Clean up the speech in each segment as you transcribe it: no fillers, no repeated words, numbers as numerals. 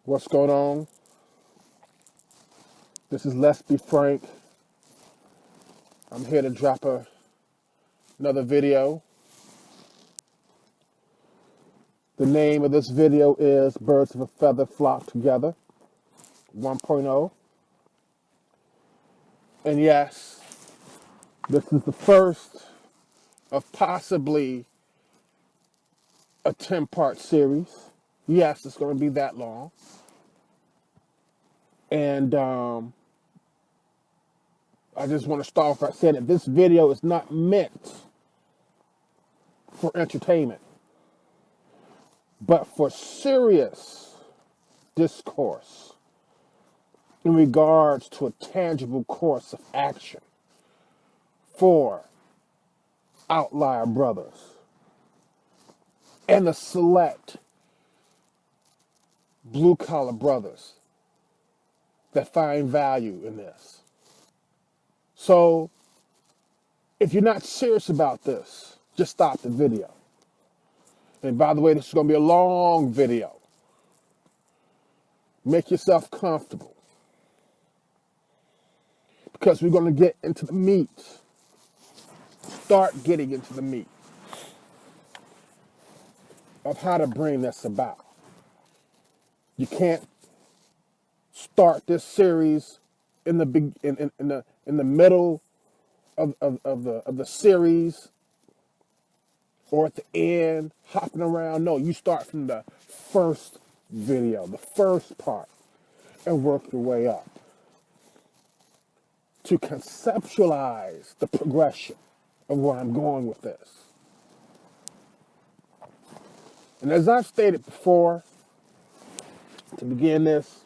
What's going on? This is Let's Be Frank. I'm here to drop another video. The name of this video is Birds of a Feather Flock Together 1.0. And yes, this is the first of possibly a 10-part series. Yes, it's going to be that long. And I just want to start off by saying that this video is not meant for entertainment, but for serious discourse in regards to a tangible course of action for outlier brothers and the select blue-collar brothers that find value in this. So, if you're not serious about this, just stop the video. And by the way, this is going to be a long video. Make yourself comfortable, because we're going to get into the meat. Start getting into the meat of how to bring this about. You can't start this series in the middle of the series or at the end, hopping around. No, you start from the first video, the first part, and work your way up to conceptualize the progression of where I'm going with this. And as I've stated before, to begin this,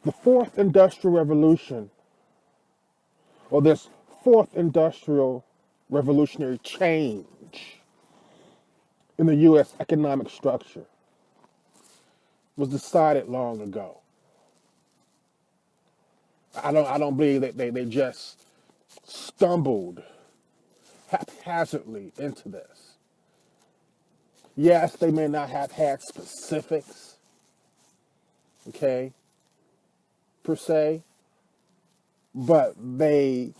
the fourth industrial revolution, or this fourth industrial revolutionary change in the U.S. economic structure, was decided long ago. I don't believe that they just stumbled haphazardly into this. Yes, they may not have had specifics, okay, per se, but they,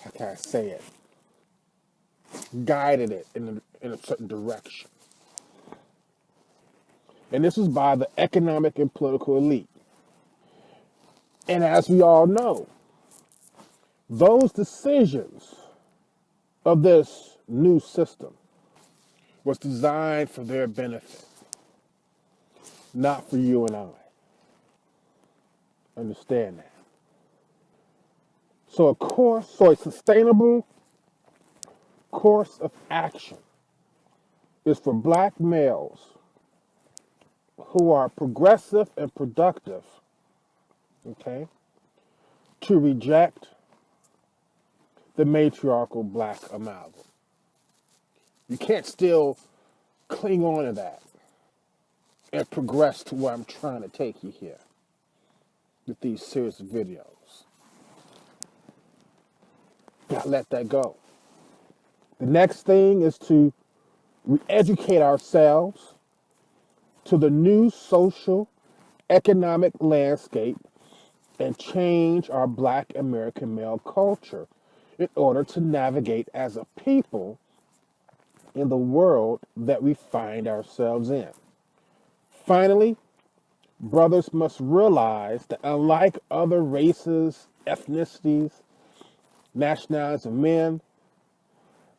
how can I say it, guided it in a certain direction. And this was by the economic and political elite. And as we all know, those decisions of this new system was designed for their benefit, not for you and I. Understand that. So a sustainable course of action is for black males who are progressive and productive, okay, to reject the matriarchal black amalgam. You can't still cling on to that and progress to where I'm trying to take you here with these series of videos. Gotta let that go. The next thing is to re-educate ourselves to the new social, economic landscape and change our black American male culture in order to navigate as a people in the world that we find ourselves in. Finally, brothers must realize that unlike other races, ethnicities, nationalities of men,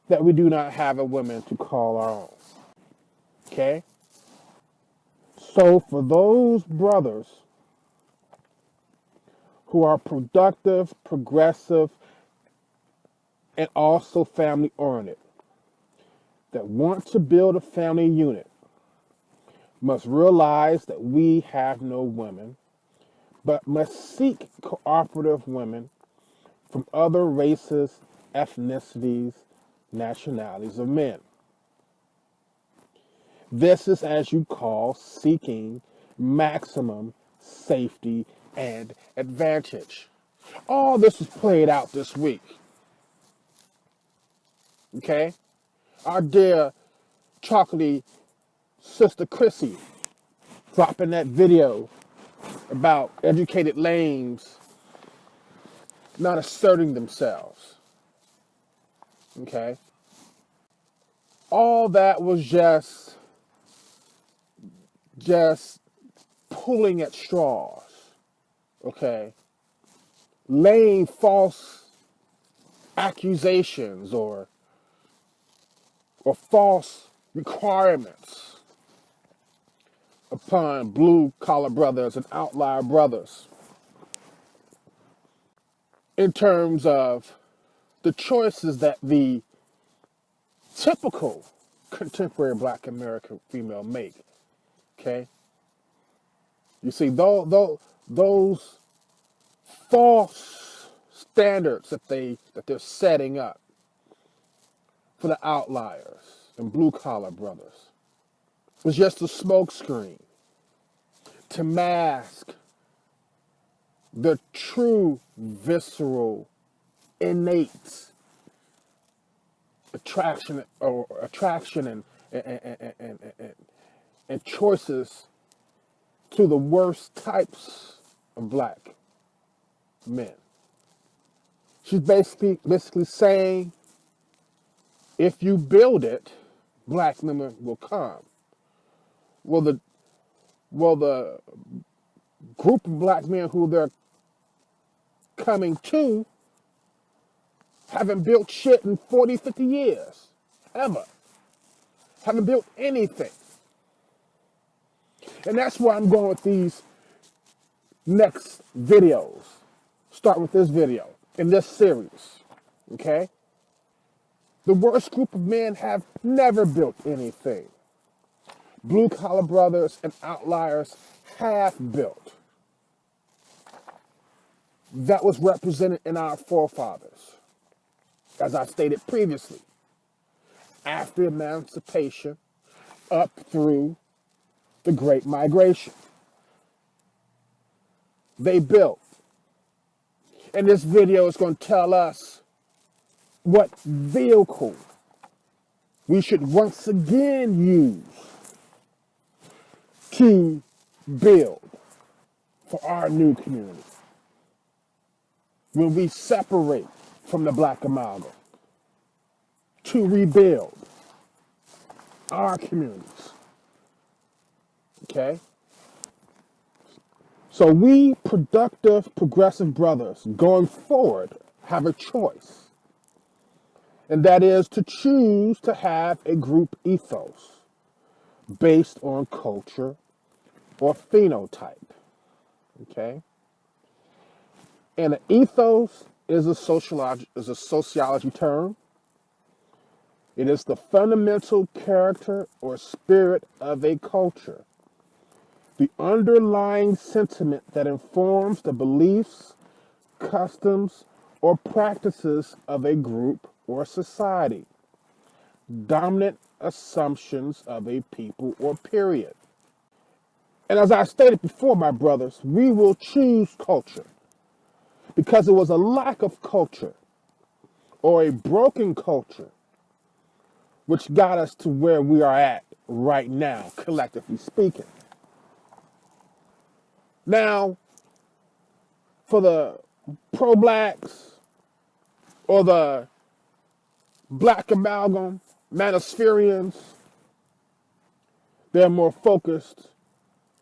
that we do not have a woman to call our own. Okay? So for those brothers who are productive, progressive, and also family oriented, that want to build a family unit, must realize that we have no women, but must seek cooperative women from other races, ethnicities, nationalities of men. This is, as you call, seeking maximum safety and advantage. All this was played out this week. Okay? Our dear chocolatey Sister Chrissy dropping that video about educated lanes not asserting themselves. Okay? All that was just pulling at straws. Okay? Laying false accusations or false requirements upon blue collar brothers and outlier brothers in terms of the choices that the typical contemporary Black American female make. Okay? You see, those false standards that they're setting up for the outliers and blue collar brothers was just a smokescreen to mask the true visceral, innate attraction and choices to the worst types of Black men. She's basically saying, if you build it, Black women will come. Well, the group of Black men who they're coming to haven't built shit in 40, 50 years, ever. Haven't built anything. And that's where I'm going with these next videos. Start with this video in this series, okay? The worst group of men have never built anything. Blue collar brothers and outliers have built. That was represented in our forefathers, as I stated previously. After emancipation, up through the Great Migration. They built. And this video is going to tell us what vehicle we should once again use to build for our new community. When we separate from the Black amalgam to rebuild our communities. Okay? So we productive, progressive brothers going forward have a choice. And that is to choose to have a group ethos based on culture or phenotype. Okay? And an ethos is a sociology term. It is the fundamental character or spirit of a culture, the underlying sentiment that informs the beliefs, customs, or practices of a group or society, dominant assumptions of a people or period. And as I stated before, my brothers, we will choose culture because it was a lack of culture or a broken culture which got us to where we are at right now, collectively speaking. Now, for the pro-blacks or the Black amalgam, Manospherians, they're more focused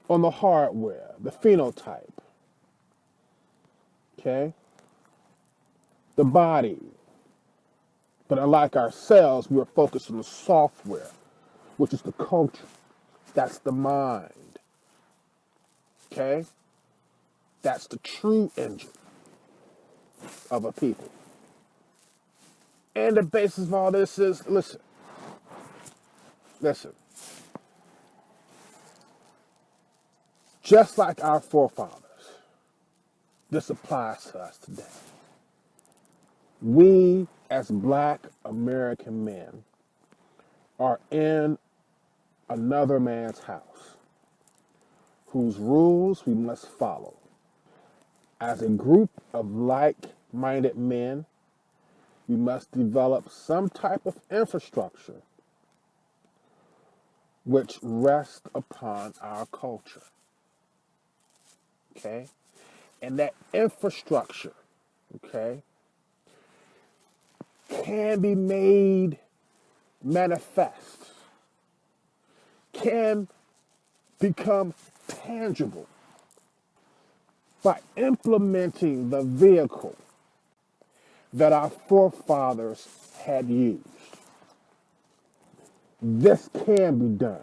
on the hardware, the phenotype, okay? The body. But unlike ourselves, we're focused on the software, which is the culture. That's the mind, okay? That's the true engine of a people. And the basis of all this is, listen. Just like our forefathers, this applies to us today. We, as Black American men, are in another man's house, whose rules we must follow. As a group of like-minded men, we must develop some type of infrastructure which rest upon our culture. Okay? And that infrastructure, okay, can be made manifest, can become tangible by implementing the vehicle that our forefathers had used. This can be done.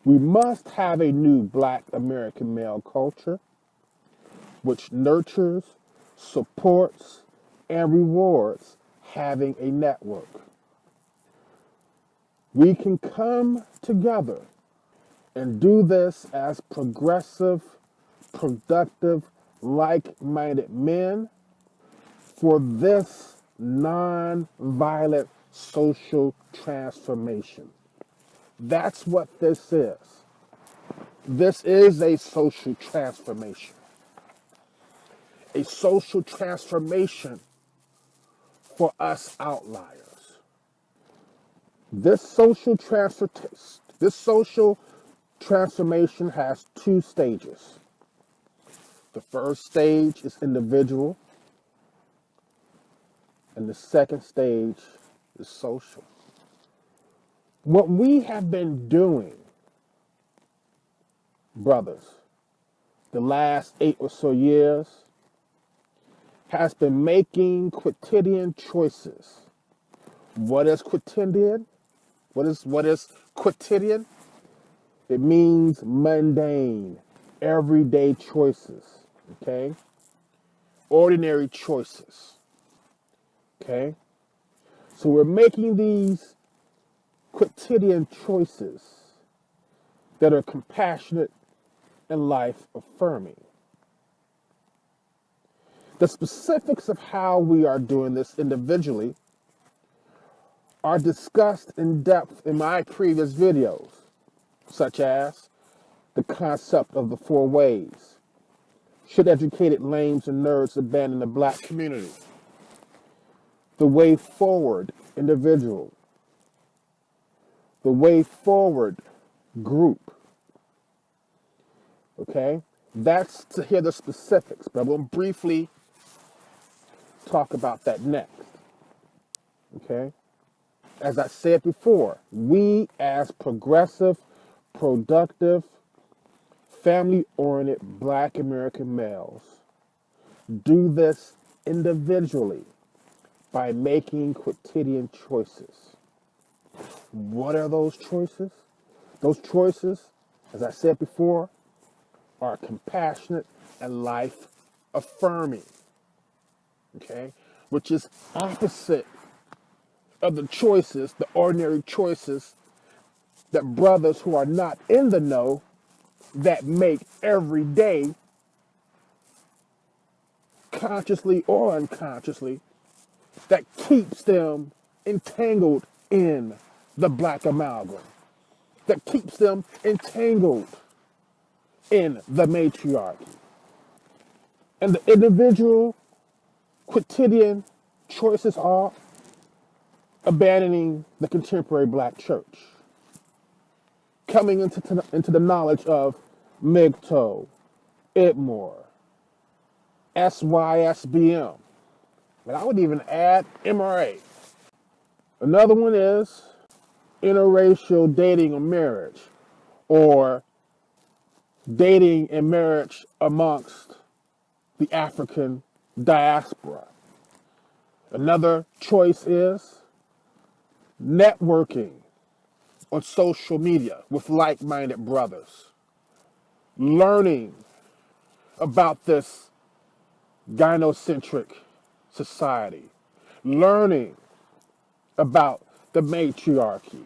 We must have a new Black American male culture which nurtures, supports, and rewards having a network. We can come together and do this as progressive, productive, like-minded men for this non-violent social transformation. That's what this is. This is a social transformation. A social transformation for us outliers. This social transformation has two stages. The first stage is individual, and the second stage is social. What we have been doing, brothers, the last 8 or so years, has been making quotidian choices. What is quotidian? What is quotidian? It means mundane, everyday choices, okay? Ordinary choices, okay? So we're making these quotidian choices that are compassionate and life affirming. The specifics of how we are doing this individually are discussed in depth in my previous videos, such as the concept of the 4 ways. Should educated lames and nerds abandon the Black community? The way forward individual. The way forward group. Okay? That's to hear the specifics, but I will briefly talk about that next. Okay? As I said before, we as progressive, productive, family-oriented Black American males do this individually by making quotidian choices. What are those choices? Those choices, as I said before, are compassionate and life-affirming, okay? Which is opposite of the choices, the ordinary choices that brothers who are not in the know that make every day, consciously or unconsciously, that keeps them entangled in the Black amalgam, that keeps them entangled in the matriarchy. And the individual quotidian choices are abandoning the contemporary Black church, coming into the knowledge of MGTOW, IBMOR, SYSBM, and I would even add MRA. Another one is interracial dating or marriage, or dating and marriage amongst the African diaspora. Another choice is networking on social media with like-minded brothers, learning about this gynocentric society, learning about the matriarchy,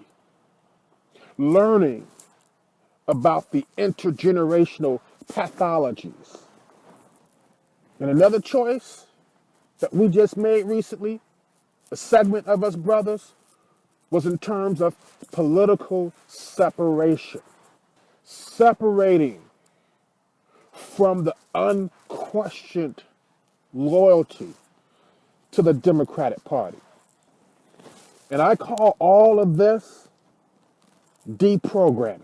learning about the intergenerational pathologies. And another choice that we just made recently, a segment of us brothers, was in terms of political separation. Separating from the unquestioned loyalty to the Democratic Party. And I call all of this deprogramming.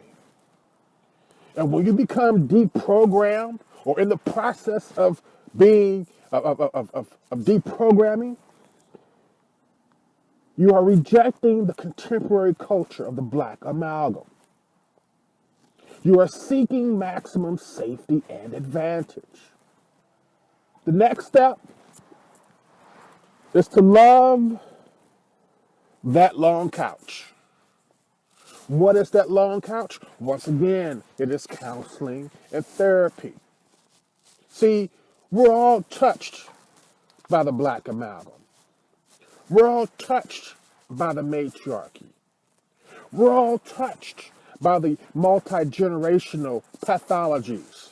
And when you become deprogrammed or in the process of being, of deprogramming, you are rejecting the contemporary culture of the black amalgam. You are seeking maximum safety and advantage. The next step is to love that long couch. What is that long couch? Once again, it is counseling and therapy. See, we're all touched by the black amalgam. We're all touched by the matriarchy. We're all touched by the multi-generational pathologies.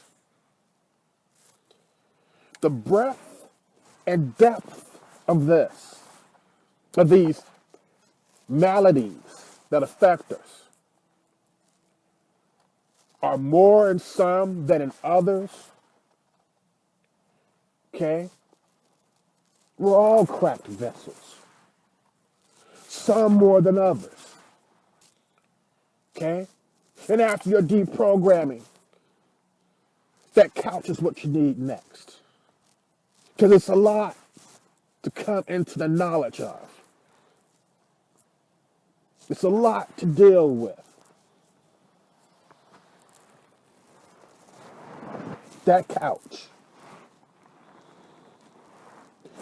The breadth and depth of these maladies that affect us, are more in some than in others. Okay? We're all cracked vessels. Some more than others. Okay? And after your deprogramming, that couch is what you need next. Because it's a lot to come into the knowledge of. It's a lot to deal with. That couch.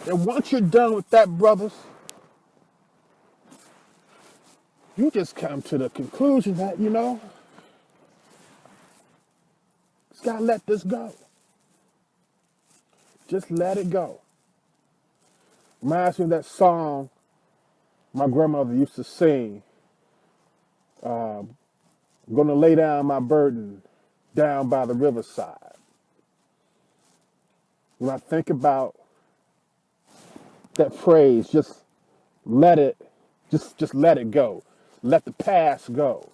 And once you're done with that, brothers, you just come to the conclusion that, just gotta let this go. Just let it go. Reminds me of that song my grandmother used to sing. Gonna lay down my burden down by the riverside. When I think about that phrase, just let it go. Let the past go.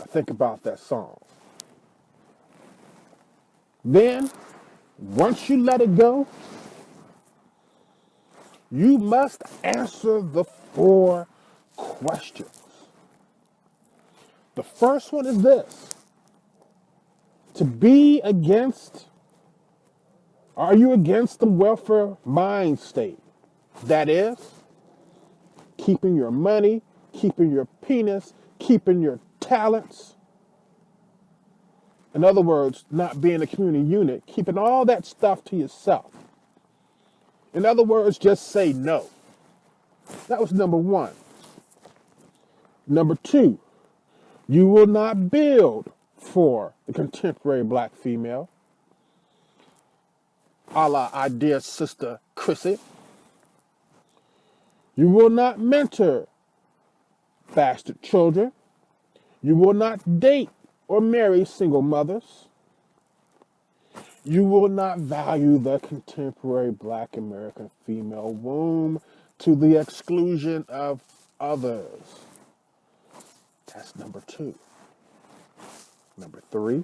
I think about that song. Then, once you let it go, you must answer the 4 questions. The first one is this. Are you against the welfare mind state? That is, keeping your money, keeping your penis, keeping your talents. In other words, not being a community unit, keeping all that stuff to yourself. In other words, just say no. That was number 1. Number 2, you will not build for the contemporary black female, a la our dear sister Chrissy. You will not mentor bastard children. You will not date or marry single mothers. You will not value the contemporary black American female womb to the exclusion of others. That's number 2. Number 3,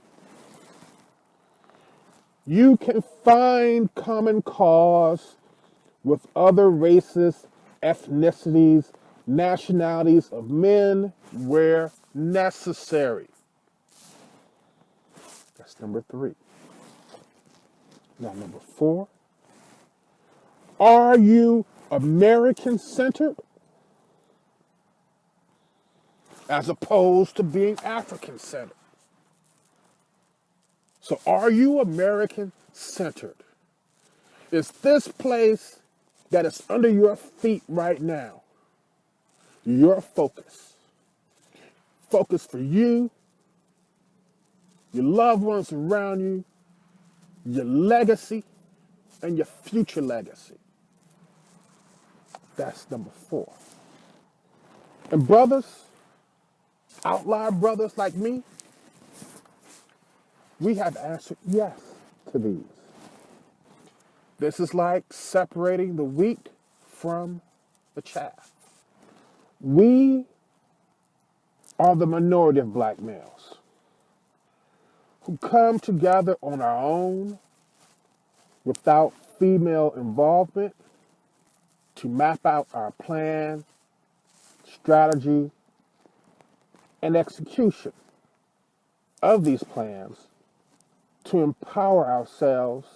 you can find common cause with other races, ethnicities, nationalities of men where necessary. That's number 3. Now, number 4, are you American-centered as opposed to being African-centered? So are you American-centered? Is this place that is under your feet right now your focus? Focus for you, your loved ones around you, your legacy, and your future legacy. That's number 4. And brothers, outlier brothers like me, we have answered yes to these. This is like separating the wheat from the chaff. We are the minority of black males who come together on our own without female involvement to map out our plan, strategy, and execution of these plans to empower ourselves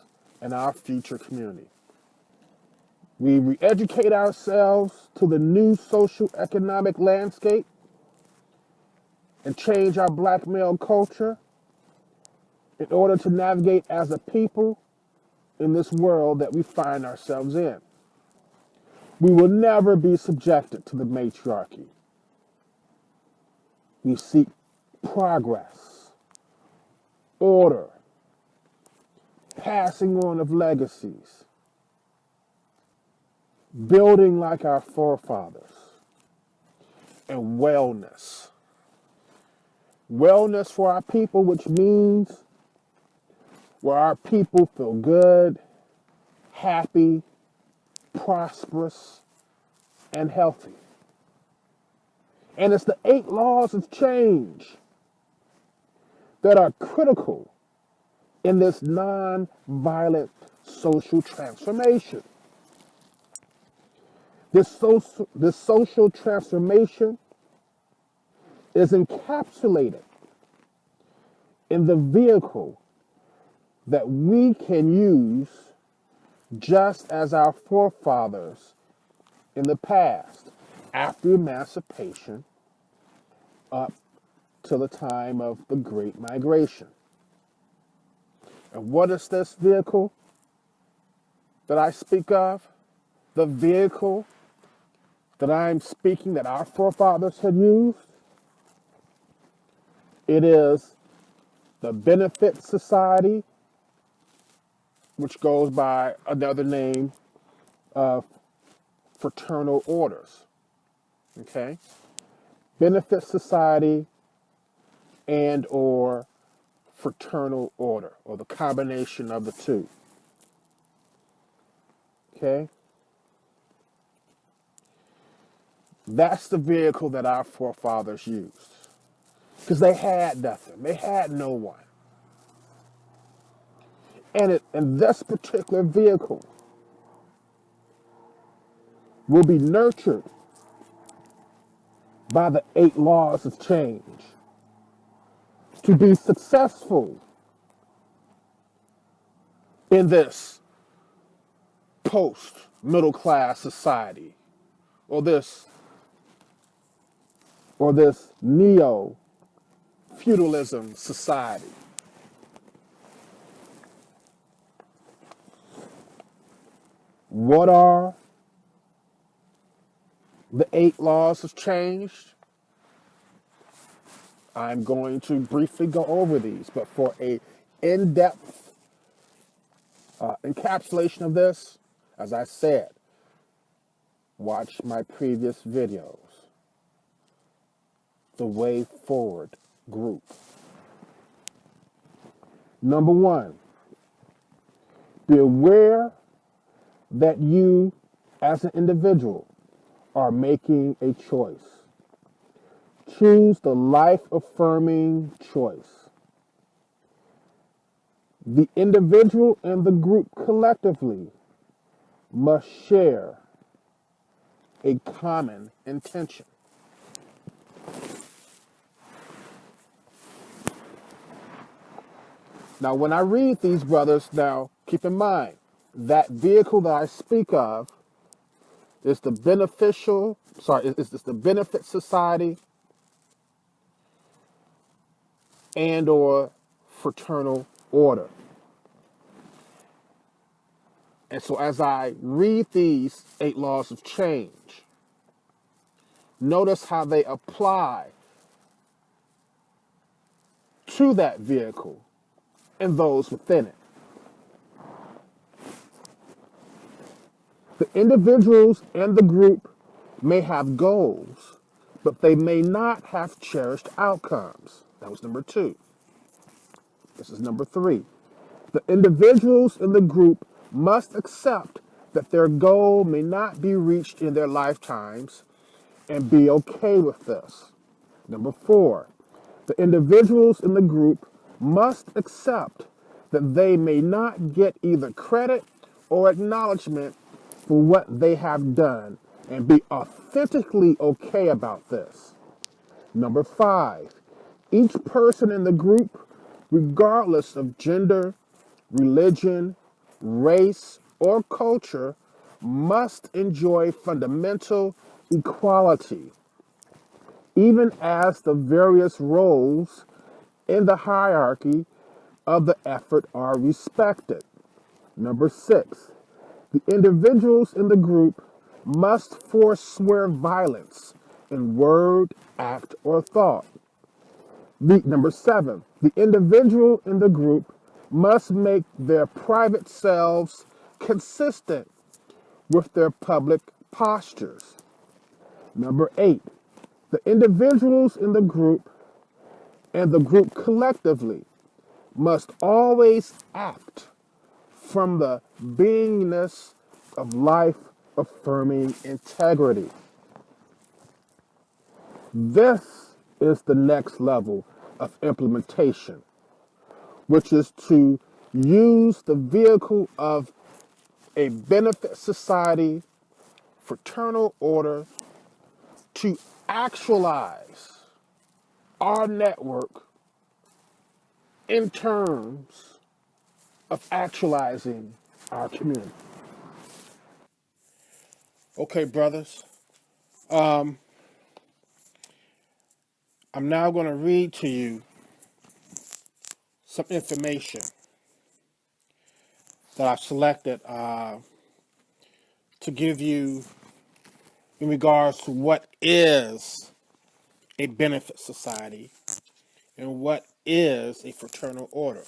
and our future community. We re-educate ourselves to the new social economic landscape and change our black male culture in order to navigate as a people in this world that we find ourselves in. We will never be subjected to the matriarchy. We seek progress, order, passing on of legacies, building like our forefathers, and wellness. Wellness for our people, which means where our people feel good, happy, prosperous, and healthy. And it's the 8 laws of change that are critical in this non-violent social transformation. This social transformation is encapsulated in the vehicle that we can use just as our forefathers in the past, after emancipation, up to the time of the Great Migration. And what is this vehicle that I speak of? The vehicle that I'm speaking that our forefathers had used? It is the benefit society, which goes by another name of fraternal orders. Okay? Benefit society and or fraternal order, or the combination of the two. Okay? That's the vehicle that our forefathers used. Because they had nothing. They had no one. And this particular vehicle will be nurtured by the 8 laws of change to be successful in this post-middle class society, or this neo-feudalism society. What are the 8 laws of change? I'm going to briefly go over these, but for a in-depth encapsulation of this, as I said, watch my previous videos, the Way Forward group. Number 1, be aware that you, as an individual, are making a choice. Choose the life-affirming choice. The individual and the group collectively must share a common intention. Now, when I read these, brothers, now keep in mind that vehicle that I speak of is the is the benefit society and or fraternal order. And so as I read these 8 laws of change, notice how they apply to that vehicle and those within it. The individuals and the group may have goals, but they may not have cherished outcomes. That was number 2. This is number 3. The individuals in the group must accept that their goal may not be reached in their lifetimes and be okay with this. Number 4. The individuals in the group must accept that they may not get either credit or acknowledgement for what they have done and be authentically okay about this. Number 5, each person in the group, regardless of gender, religion, race, or culture, must enjoy fundamental equality, even as the various roles in the hierarchy of the effort are respected. Number 6, the individuals in the group must forswear violence in word, act, or thought. Number 7, the individual in the group must make their private selves consistent with their public postures. Number 8, the individuals in the group and the group collectively must always act from the beingness of life affirming integrity. This is the next level of implementation, which is to use the vehicle of a benefit society, fraternal order, to actualize our network in terms of actualizing our community. Okay, brothers, I'm now going to read to you some information that I've selected to give you in regards to what is a benefit society and what is a fraternal order.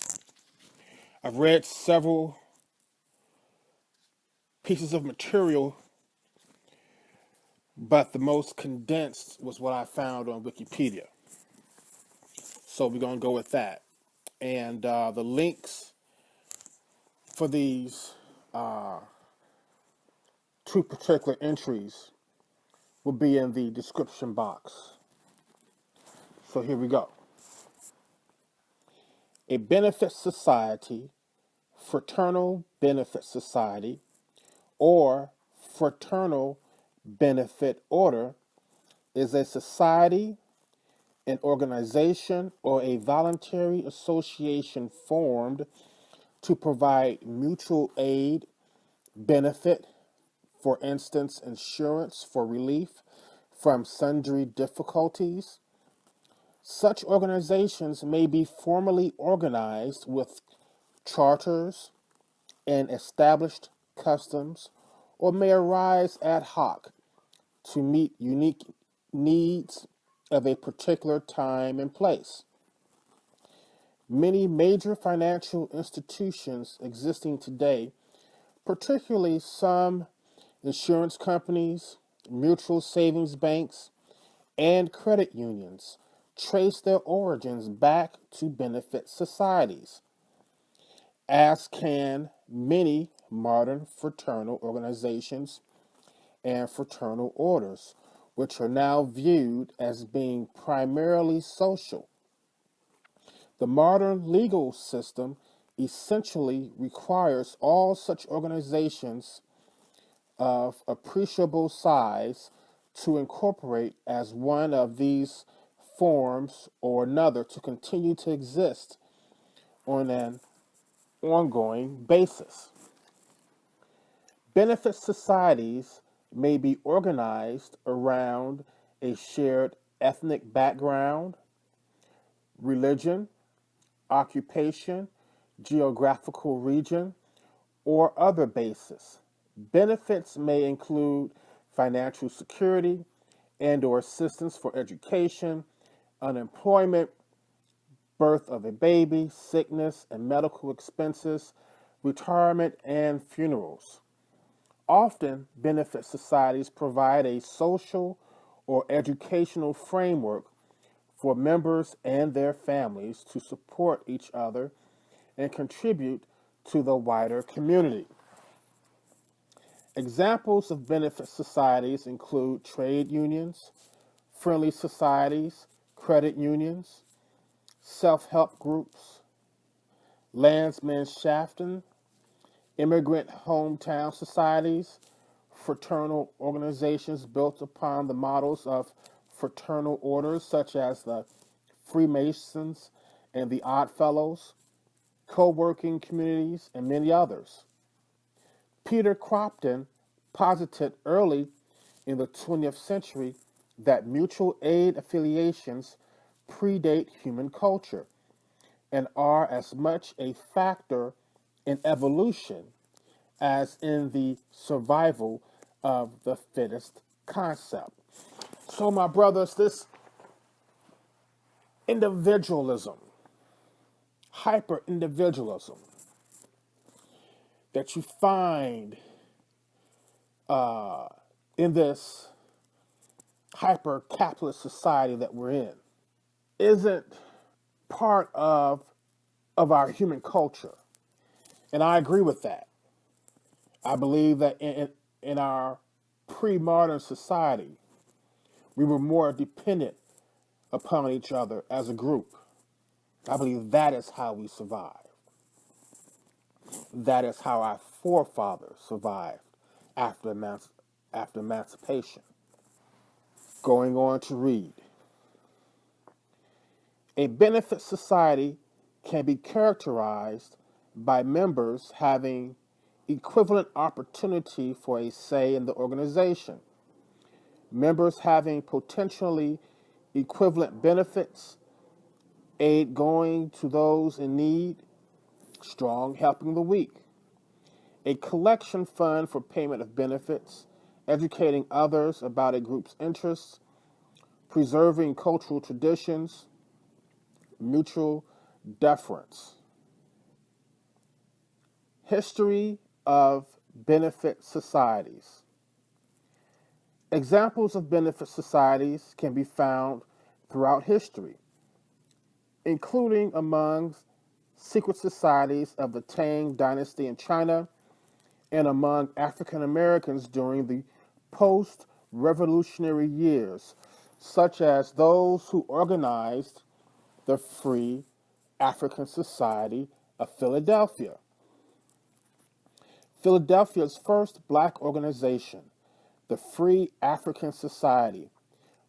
I've read several pieces of material, but the most condensed was what I found on Wikipedia. So we're going to go with that. And the links for these two particular entries will be in the description box. So here we go. A benefit society, fraternal benefit society, or fraternal benefit order is a society, an organization, or a voluntary association formed to provide mutual aid, benefit, for instance, insurance for relief from sundry difficulties. Such organizations may be formally organized with charters and established customs, or may arise ad hoc to meet unique needs of a particular time and place. Many major financial institutions existing today, particularly some insurance companies, mutual savings banks, and credit unions, trace their origins back to benefit societies, as can many modern fraternal organizations and fraternal orders, which are now viewed as being primarily social. The modern legal system essentially requires all such organizations of appreciable size to incorporate as one of these forms or another to continue to exist on an ongoing basis. Benefit societies may be organized around a shared ethnic background, religion, occupation, geographical region, or other basis. Benefits may include financial security and or assistance for education, unemployment, birth of a baby, sickness and medical expenses, retirement, and funerals. Often, benefit societies provide a social or educational framework for members and their families to support each other and contribute to the wider community. Examples of benefit societies include trade unions, friendly societies, credit unions, self-help groups, Landsmannschaften, immigrant hometown societies, fraternal organizations built upon the models of fraternal orders such as the Freemasons and the Odd Fellows, co-working communities, and many others. Peter Crofton posited early in the 20th century that mutual aid affiliations predate human culture and are as much a factor in evolution as in the survival of the fittest concept. So, my brothers, this individualism, hyper individualism that you find in this hyper capitalist society that we're in isn't part of our human culture. And I agree with that. I believe that in our pre-modern society, we were more dependent upon each other as a group. I believe that is how we survived. That is how our forefathers survived after emancipation. Going on to read. A benefit society can be characterized by members having equivalent opportunity for a say in the organization, members having potentially equivalent benefits, aid going to those in need, strong helping the weak, a collection fund for payment of benefits, educating others about a group's interests, preserving cultural traditions, mutual deference. History of benefit societies. Examples of benefit societies can be found throughout history, including among secret societies of the Tang Dynasty in China and among African Americans during the post-revolutionary years, such as those who organized the Free African Society of Philadelphia. Philadelphia's first black organization, the Free African Society,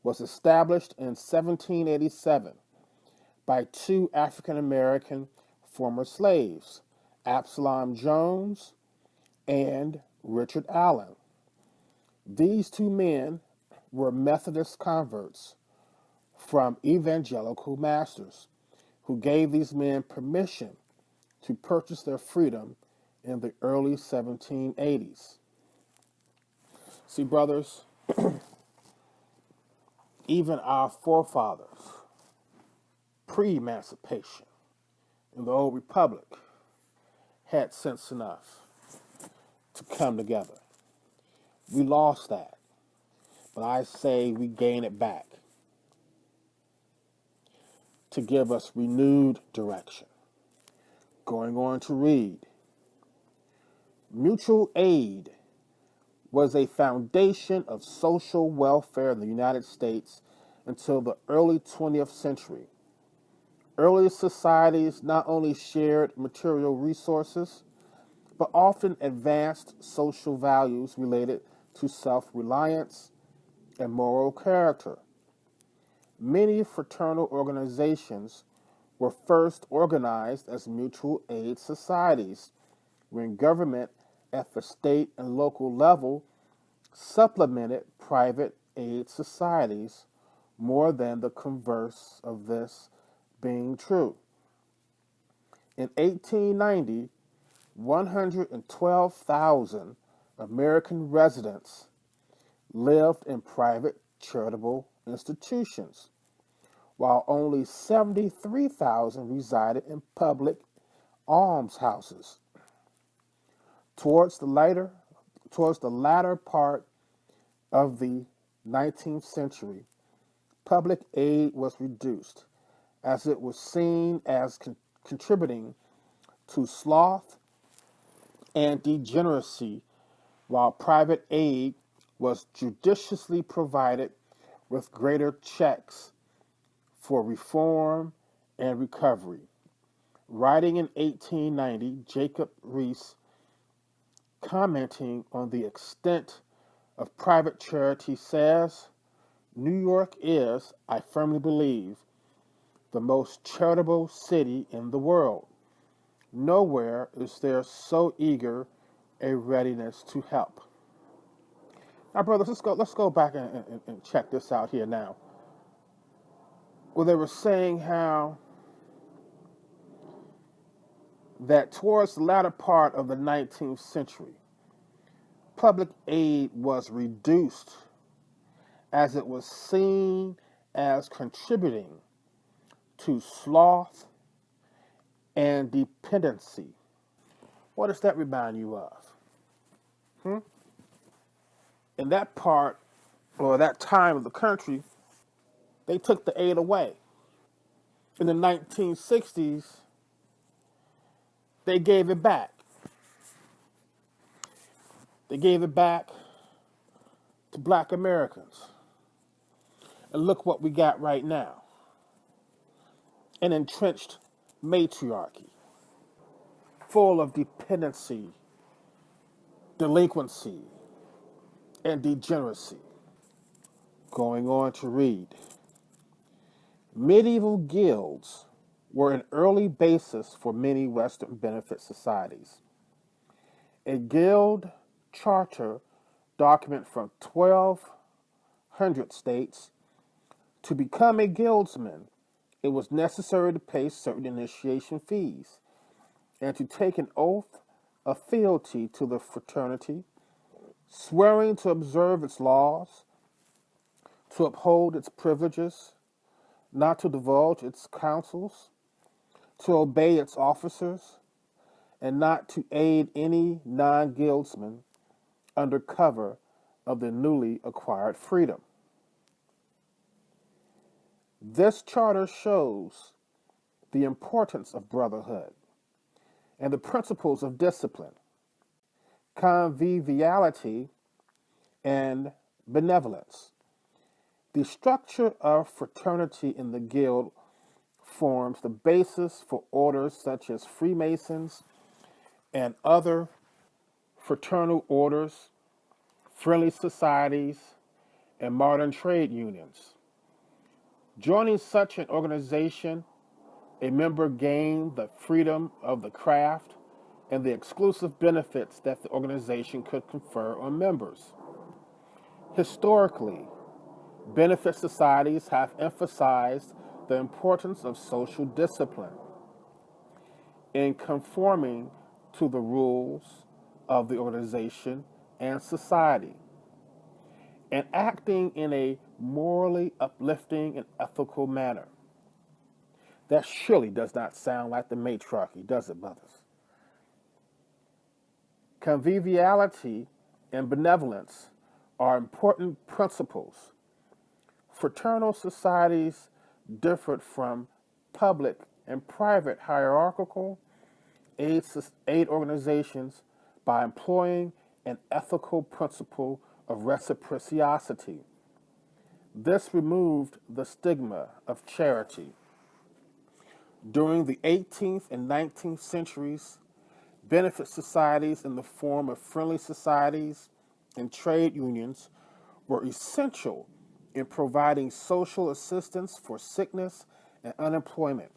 was established in 1787 by two African American former slaves, Absalom Jones and Richard Allen. These two men were Methodist converts from evangelical masters who gave these men permission to purchase their freedom in the early 1780s. See, brothers, even our forefathers, pre-emancipation in the old republic, had sense enough to come together. We lost that, but I say we gain it back to give us renewed direction. Going on to read. Mutual aid was a foundation of social welfare in the United States until the early 20th century. Early societies not only shared material resources, but often advanced social values related to self-reliance and moral character. Many fraternal organizations were first organized as mutual aid societies when government at the state and local level supplemented private aid societies more than the converse of this being true. In 1890, 112,000 American residents lived in private charitable institutions, while only 73,000 resided in public almshouses. Towards the latter part of the 19th century, public aid was reduced as it was seen as contributing to sloth and degeneracy, while private aid was judiciously provided with greater checks for reform and recovery. Writing in 1890, Jacob Riis, commenting on the extent of private charity, says, New York is, I firmly believe, the most charitable city in the world. Nowhere is there so eager a readiness to help. Now, brothers, let's go back and check this out here now. Well, they were saying how that towards the latter part of the 19th century, public aid was reduced as it was seen as contributing to sloth and dependency. What does that remind you of? Hmm? In that part or that time of the country, they took the aid away. In the 1960s, they gave it back. They gave it back to black Americans. And look what we got right now: an entrenched matriarchy, full of dependency, delinquency, and degeneracy. Going on to read. Medieval guilds were an early basis for many Western benefit societies. A guild charter document from 1200 states, to become a guildsman, it was necessary to pay certain initiation fees and to take an oath of fealty to the fraternity, swearing to observe its laws, to uphold its privileges, not to divulge its counsels, to obey its officers, and not to aid any non-guildsman under cover of the newly acquired freedom. This charter shows the importance of brotherhood and the principles of discipline, conviviality, and benevolence. The structure of fraternity in the guild forms the basis for orders such as Freemasons and other fraternal orders, friendly societies, and modern trade unions. Joining such an organization, a member gained the freedom of the craft and the exclusive benefits that the organization could confer on members. Historically, benefit societies have emphasized the importance of social discipline in conforming to the rules of the organization and society, and acting in a morally uplifting and ethical manner. That surely does not sound like the matriarchy, does it, brothers? Conviviality and benevolence are important principles. Fraternal societies differed from public and private hierarchical aid organizations by employing an ethical principle of reciprocity. This removed the stigma of charity. During the 18th and 19th centuries, benefit societies in the form of friendly societies and trade unions were essential in providing social assistance for sickness and unemployment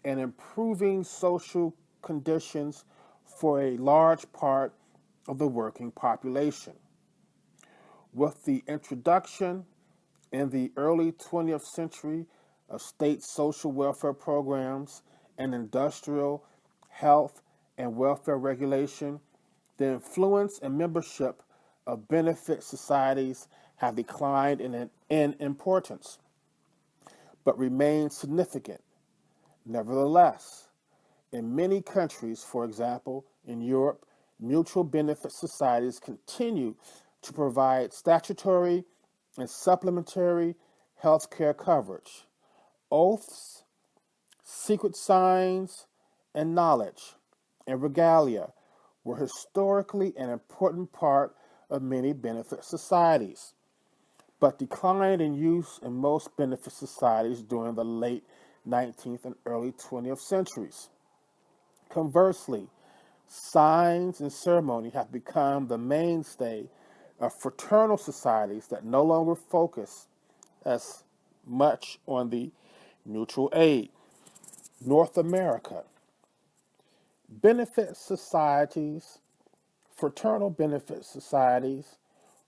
and improving social conditions for a large part of the working population. With the introduction in the early 20th century of state social welfare programs and industrial, health, and welfare regulation, the influence and membership of benefit societies have declined in importance, but remain significant. Nevertheless, in many countries, for example, in Europe, mutual benefit societies continue to provide statutory and supplementary health care coverage. Oaths, secret signs, and knowledge and regalia were historically an important part of many benefit societies, but declined in use in most benefit societies during the late 19th and early 20th centuries. Conversely, signs and ceremony have become the mainstay of fraternal societies that no longer focus as much on the mutual aid. North America. Benefit societies, fraternal benefit societies,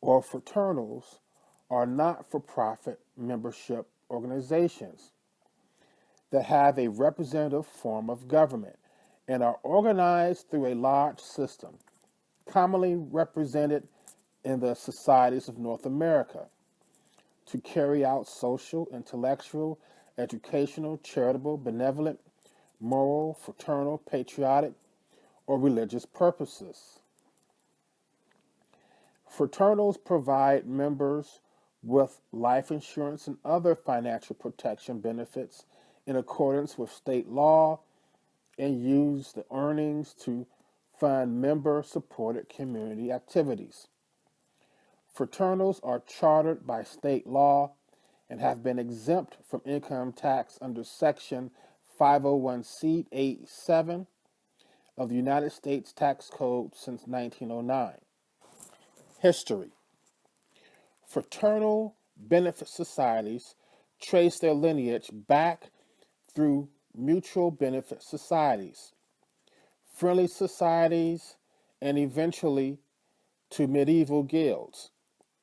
or fraternals are not-for-profit membership organizations that have a representative form of government and are organized through a large system, commonly represented in the societies of North America, to carry out social, intellectual, educational, charitable, benevolent, moral, fraternal, patriotic, or religious purposes. Fraternals provide members with life insurance and other financial protection benefits in accordance with state law and use the earnings to fund member-supported community activities. Fraternals are chartered by state law and have been exempt from income tax under Section 501c87 of the United States Tax Code since 1909. History. Fraternal benefit societies trace their lineage back through mutual benefit societies, friendly societies, and eventually to medieval guilds.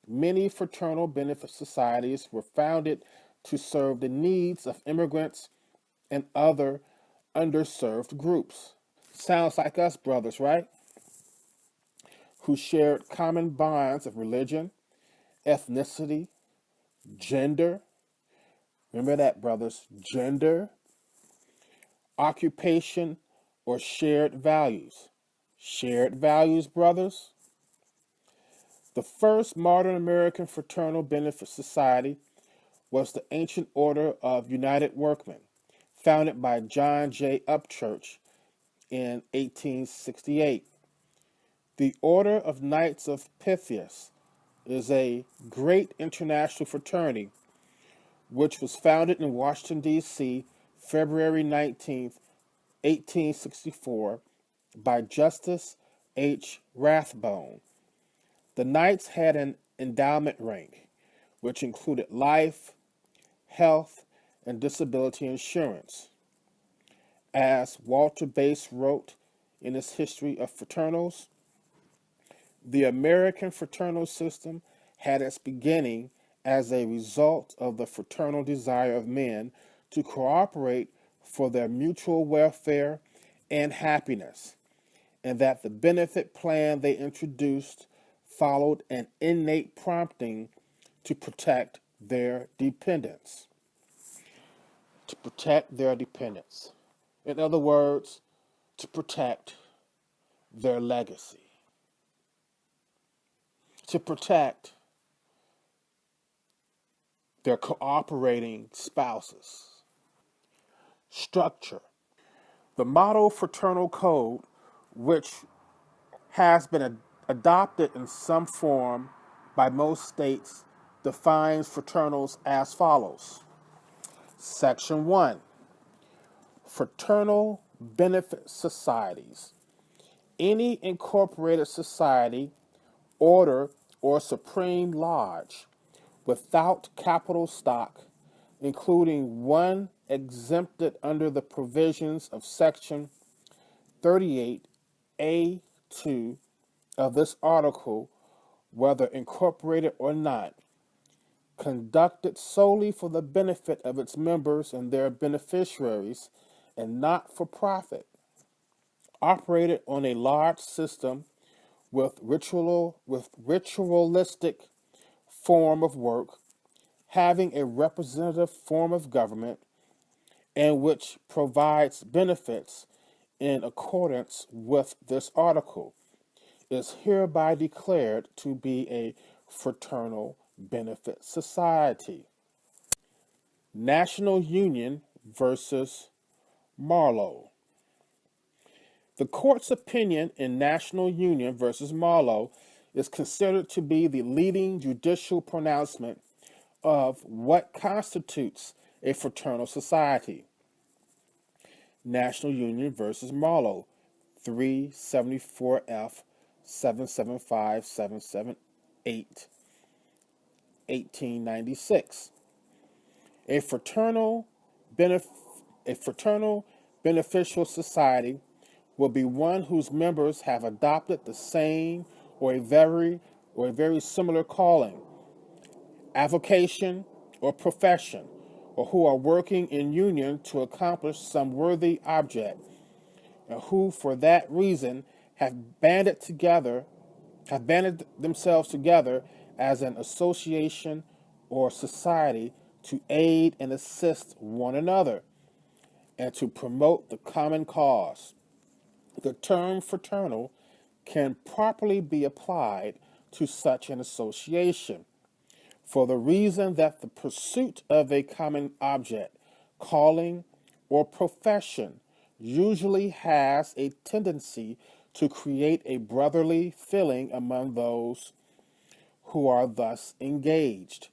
Many fraternal benefit societies were founded to serve the needs of immigrants and other underserved groups. Sounds like us, brothers, right? Who shared common bonds of religion, ethnicity, gender. Remember that, brothers. Gender, occupation, or shared values. Shared values, brothers. The first modern American fraternal benefit society was the Ancient Order of United Workmen, founded by John J. Upchurch in 1868. The Order of Knights of Pythias is a great international fraternity which was founded in Washington, D.C., February 19th, 1864, by Justice H. Rathbone. The Knights had an endowment rank, which included life, health, and disability insurance. As Walter Bass wrote in his History of Fraternals, the American fraternal system had its beginning as a result of the fraternal desire of men to cooperate for their mutual welfare and happiness, and that the benefit plan they introduced followed an innate prompting to protect their dependents. To protect their dependents. In other words, to protect their legacy. To protect their cooperating spouses. Structure. The Model Fraternal Code, which has been adopted in some form by most states, defines fraternals as follows. Section 1. Fraternal benefit societies. Any incorporated society, order, or supreme lodge without capital stock, including one exempted under the provisions of Section 38A2 of this article, whether incorporated or not, conducted solely for the benefit of its members and their beneficiaries, and not for profit, operated on a large system with ritualistic form of work, having a representative form of government, and which provides benefits in accordance with this article, is hereby declared to be a fraternal benefit society. National Union versus Marlowe. The court's opinion in National Union versus Marlowe is considered to be the leading judicial pronouncement of what constitutes a fraternal society. National Union versus Marlowe, 374F 775 778, 1896. A fraternal, benef- a fraternal beneficial society will be one whose members have adopted the same or a very similar calling, avocation, or profession, or who are working in union to accomplish some worthy object, and who for that reason have banded themselves together as an association or society to aid and assist one another and to promote the common cause. The term fraternal can properly be applied to such an association for the reason that the pursuit of a common object, calling, or profession usually has a tendency to create a brotherly feeling among those who are thus engaged.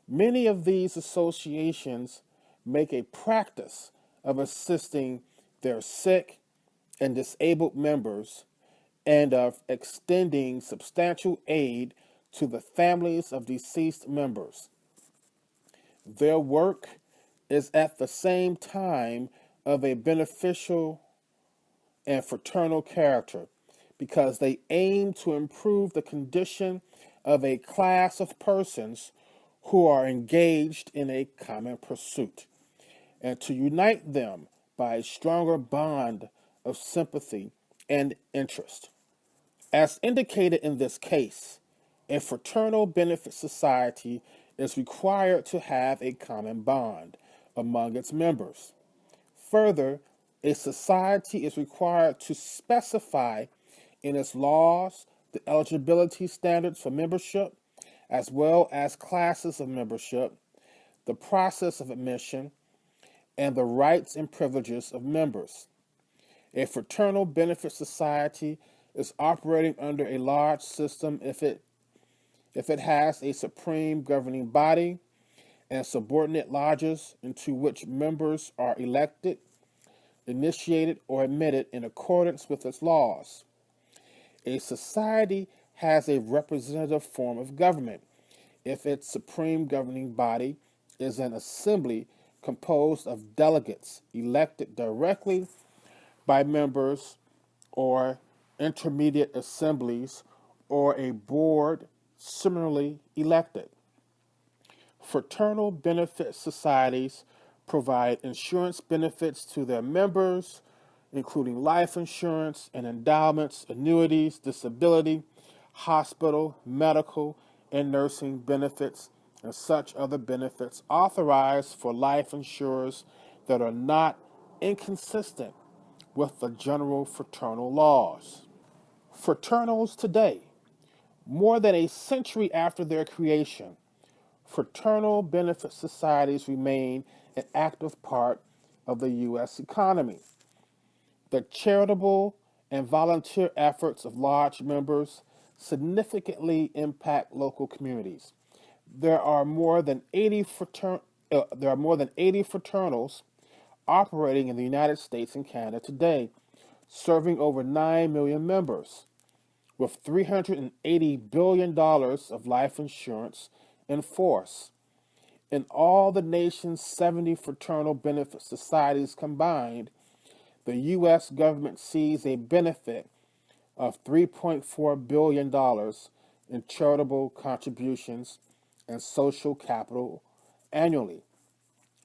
Many of these associations make a practice of assisting their sick and disabled members and of extending substantial aid to the families of deceased members. Their work is at the same time of a beneficial and fraternal character because they aim to improve the condition of a class of persons who are engaged in a common pursuit and to unite them by a stronger bond of sympathy and interest. As indicated in this case, a fraternal benefit society is required to have a common bond among its members. Further, a society is required to specify in its laws the eligibility standards for membership, as well as classes of membership, the process of admission, and the rights and privileges of members. A fraternal benefit society is operating under a large system if it has a supreme governing body and subordinate lodges into which members are elected, initiated, or admitted in accordance with its laws. A society has a representative form of government if its supreme governing body is an assembly composed of delegates elected directly by members or intermediate assemblies or a board similarly elected. Fraternal benefit societies provide insurance benefits to their members, including life insurance and endowments, annuities, disability, hospital, medical, and nursing benefits, and such other benefits authorized for life insurers that are not inconsistent with the general fraternal laws. Fraternals today, more than a century after their creation, fraternal benefit societies remain an active part of the U.S. economy. The charitable and volunteer efforts of large members significantly impact local communities. There are more than 80 fraternals operating in the United States and Canada today, serving over 9 million members, with $380 billion of life insurance in force. In all the nation's 70 fraternal benefit societies combined, the U.S. government sees a benefit of $3.4 billion in charitable contributions and social capital annually.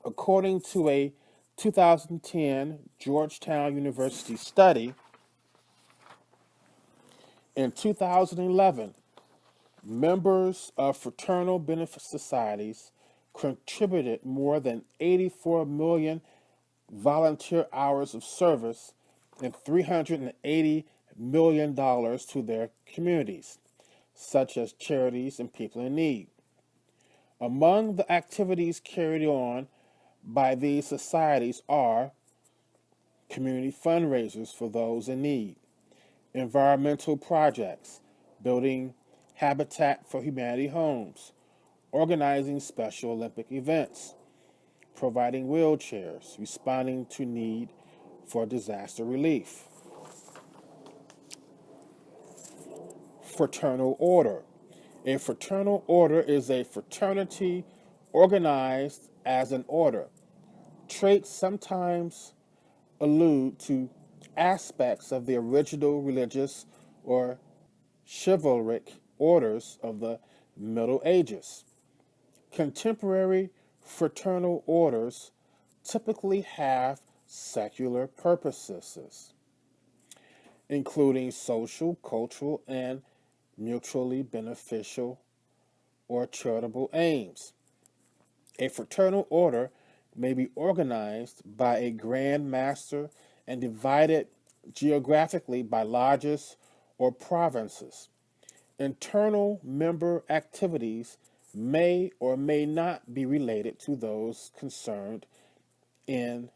According to a 2010 Georgetown University study, in 2011, members of fraternal benefit societies contributed more than 84 million volunteer hours of service and $380 million to their communities, such as charities and people in need. Among the activities carried on by these societies are community fundraisers for those in need, environmental projects, building Habitat for Humanity homes, organizing Special Olympic events, providing wheelchairs, responding to need for disaster relief. Fraternal order. A fraternal order is a fraternity organized as an order. Traits sometimes allude to aspects of the original religious or chivalric orders of the Middle Ages. Contemporary fraternal orders typically have secular purposes, including social, cultural, and mutually beneficial or charitable aims. A fraternal order may be organized by a grand master and divided geographically by lodges or provinces. Internal member activities may or may not be related to those concerned in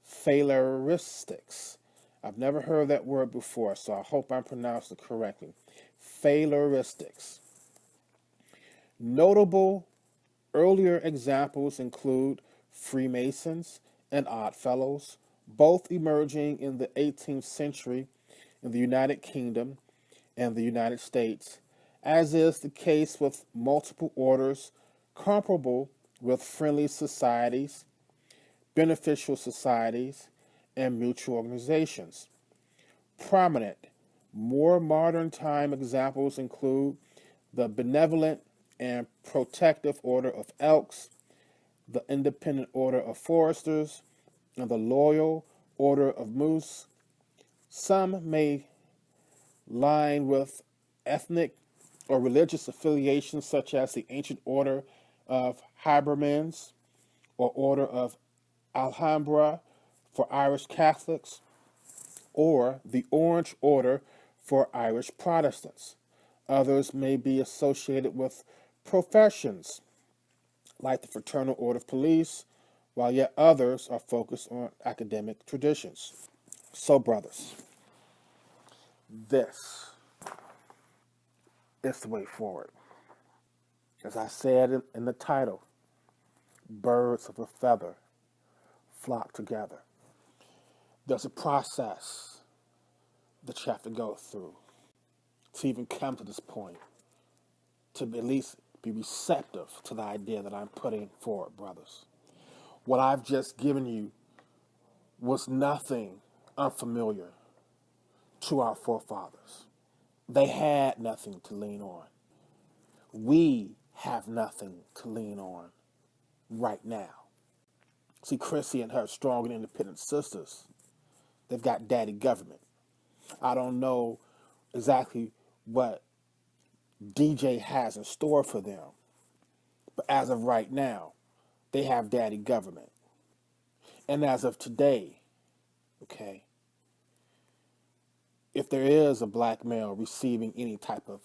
phaleristics. I've never heard that word before, so I hope I'm pronouncing it correctly. Phaleristics. Notable earlier examples include Freemasons and Oddfellows, both emerging in the 18th century in the United Kingdom and the United States, as is the case with multiple orders comparable with friendly societies, beneficial societies, and mutual organizations. Prominent, more modern time examples include the Benevolent and Protective Order of Elks, the Independent Order of Foresters, and the Loyal Order of Moose. Some may line with ethnic or religious affiliations, such as the Ancient Order of Hibernians or Order of Alhambra for Irish Catholics, or the Orange Order for Irish Protestants. Others may be associated with professions like the Fraternal Order of Police, while yet others are focused on academic traditions. So, brothers, this is the way forward. As I said in the title, birds of a feather flock together. There's a process that you have to go through to even come to this point, to at least be receptive to the idea that I'm putting forward, brothers. What I've just given you was nothing unfamiliar to our forefathers. They had nothing to lean on. We have nothing to lean on right now. See, Chrissy and her strong and independent sisters, they've got daddy government. I don't know exactly what DJ has in store for them, but as of right now, they have daddy government. And as of today, okay, if there is a black male receiving any type of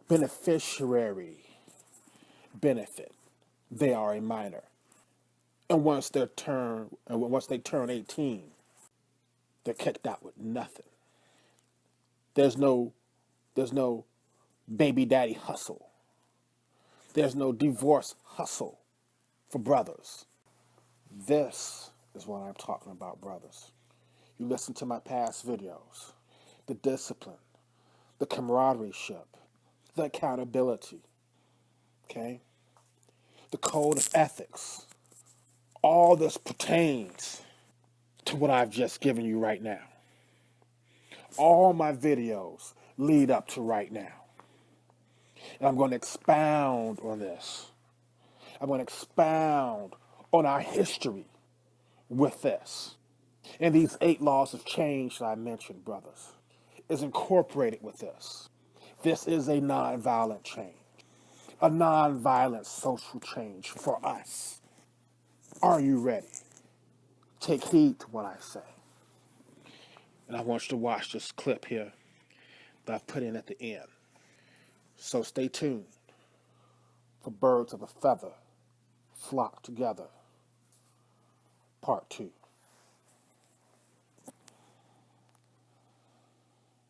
beneficiary benefit, they are a minor. And once they turn 18, they're kicked out with nothing. There's no baby daddy hustle. There's no divorce hustle for brothers. This is what I'm talking about, brothers. You listen to my past videos. The discipline, the camaraderie, the accountability, okay? The code of ethics. All this pertains to what I've just given you right now. All my videos lead up to right now. And I'm going to expound on this. I'm going to expound on our history with this. And these 8 laws of change that I mentioned, brothers, is incorporated with this. This is a nonviolent change, a nonviolent social change for us. Are you ready? Take heed to what I say. And I want you to watch this clip here that I've put in at the end. So stay tuned for Birds of a Feather Flock Together, Part 2.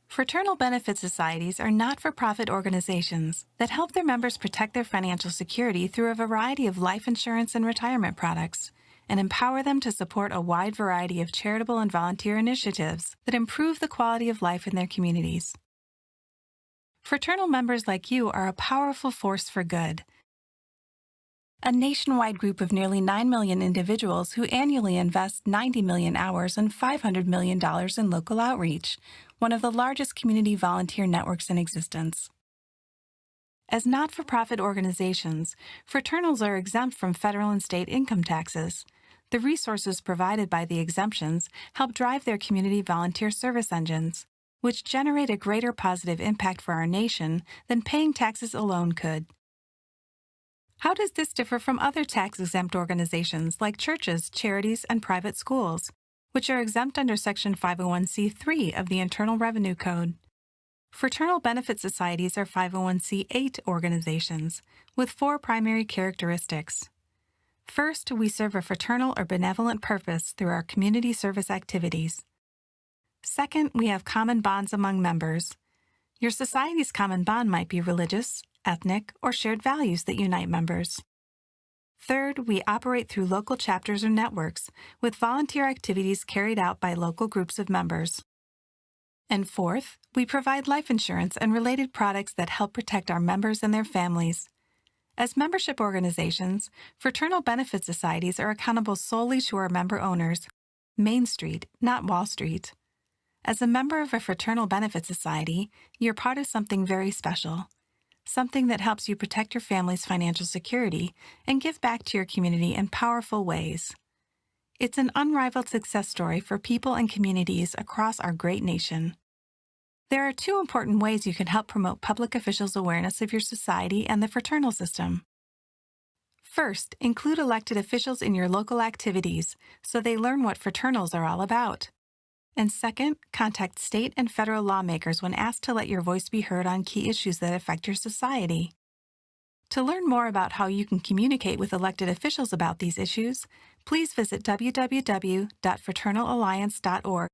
Fraternal benefit societies are not-for-profit organizations that help their members protect their financial security through a variety of life insurance and retirement products, and empower them to support a wide variety of charitable and volunteer initiatives that improve the quality of life in their communities. Fraternal members like you are a powerful force for good. a nationwide group of nearly 9 million individuals who annually invest 90 million hours and $500 million in local outreach, one of the largest community volunteer networks in existence. As not-for-profit organizations, fraternals are exempt from federal and state income taxes. The resources provided by the exemptions help drive their community volunteer service engines, which generate a greater positive impact for our nation than paying taxes alone could. How does this differ from other tax-exempt organizations like churches, charities, and private schools, which are exempt under Section 501c3 of the Internal Revenue Code? Fraternal benefit societies are 501c8 organizations with 4 primary characteristics. First, we serve a fraternal or benevolent purpose through our community service activities. Second, we have common bonds among members. Your society's common bond might be religious, ethnic, or shared values that unite members. Third, we operate through local chapters or networks with volunteer activities carried out by local groups of members. And fourth, we provide life insurance and related products that help protect our members and their families. As membership organizations, fraternal benefit societies are accountable solely to our member owners, Main Street, not Wall Street. As a member of a fraternal benefit society, you're part of something very special, something that helps you protect your family's financial security and give back to your community in powerful ways. It's an unrivaled success story for people and communities across our great nation. There are 2 important ways you can help promote public officials' awareness of your society and the fraternal system. First, include elected officials in your local activities so they learn what fraternals are all about. And second, contact state and federal lawmakers when asked to let your voice be heard on key issues that affect your society. To learn more about how you can communicate with elected officials about these issues, please visit www.fraternalalliance.org.